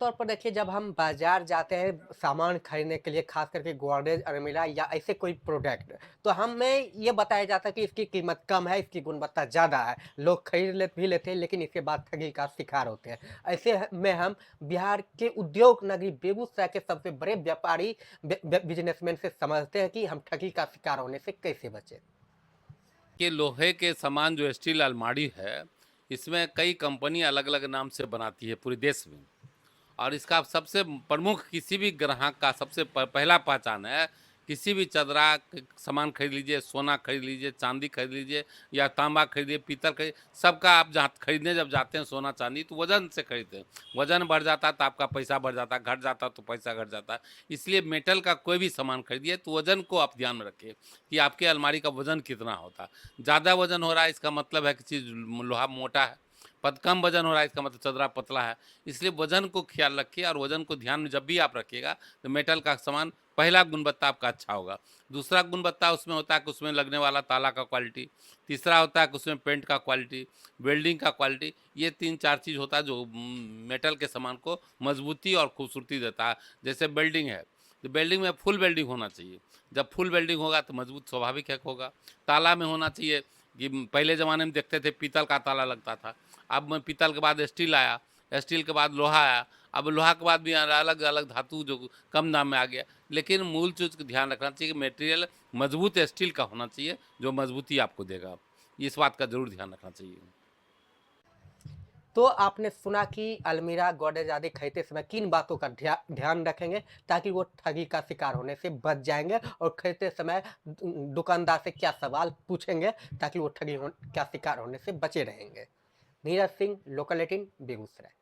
तौर पर देखिए जब हम बाजार जाते हैं सामान खरीदने के लिए खास करके गोदरेज अलमीरा या ऐसे कोई प्रोडक्ट तो हमें ये बताया जाता है कि इसकी कीमत कम है इसकी गुणवत्ता ज़्यादा है लोग खरीद भी लेते हैं लेकिन इसके बाद ठगी का शिकार होते हैं में हम बिहार के उद्योग नगरी बेगूसराय के सबसे बड़े व्यापारी बिजनेसमैन से समझते हैं कि हम ठगी का शिकार होने से कैसे बचें। कि लोहे के सामान जो स्टील अलमारी है, इसमें कई कंपनी अलग-अलग नाम से बनाती है पूरे देश में। और इसका सबसे प्रमुख किसी भी ग्राहक का सबसे पहला पहचान है, किसी भी चदरा सामान खरीद लीजिए, सोना खरीद लीजिए, चांदी खरीद लीजिए या तांबा खरीदिए, पीतल खरीद, सबका आप जहाँ खरीदने जब जाते हैं सोना चांदी तो वजन से खरीदते हैं। वजन बढ़ जाता है तो आपका पैसा बढ़ जाता है, घट जाता है तो पैसा घट जाता है। इसलिए मेटल का कोई भी सामान खरीदिए तो वजन को आप ध्यान में रखिए कि आपके अलमारी का वजन कितना होता है। ज़्यादा वजन हो रहा है इसका मतलब है कि चीज़ लोहा मोटा है, पद कम वजन हो रहा है इसका मतलब चदरा पतला है। इसलिए वजन को ख्याल रखिए और वजन को ध्यान में जब भी आप रखिएगा तो मेटल का सामान पहला गुणवत्ता आपका अच्छा होगा। दूसरा गुणवत्ता उसमें होता है कि उसमें लगने वाला ताला का क्वालिटी, तीसरा होता है कि उसमें पेंट का क्वालिटी, वेल्डिंग का क्वालिटी, ये 3-4 चीज़ होता है जो मेटल के सामान को मजबूती और खूबसूरती देता है। जैसे वेल्डिंग है, तो वेल्डिंग में फुल वेल्डिंग होना चाहिए। जब फुल वेल्डिंग होगा तो मजबूत स्वाभाविक है होगा। ताला में होना चाहिए कि पहले ज़माने में देखते थे पीतल का ताला लगता था। अब में पीतल के बाद स्टील आया, स्टील के बाद लोहा आया, अब लोहा के बाद भी अलग-अलग धातु जो कम दाम में आ गया। लेकिन मूल चीज़ को ध्यान रखना चाहिए कि मटेरियल मजबूत स्टील का होना चाहिए, जो मजबूती आपको देगा। इस बात का ज़रूर ध्यान रखना चाहिए। तो आपने सुना कि अलमीरा गोदरेज आदि खरीदते समय किन बातों का ध्यान रखेंगे ताकि वो ठगी का शिकार होने से बच जाएंगे और खरीदते समय दुकानदार से क्या सवाल पूछेंगे ताकि वो का शिकार होने से बचे रहेंगे। नीरज सिंह, लोकल 18, बेगूसराय।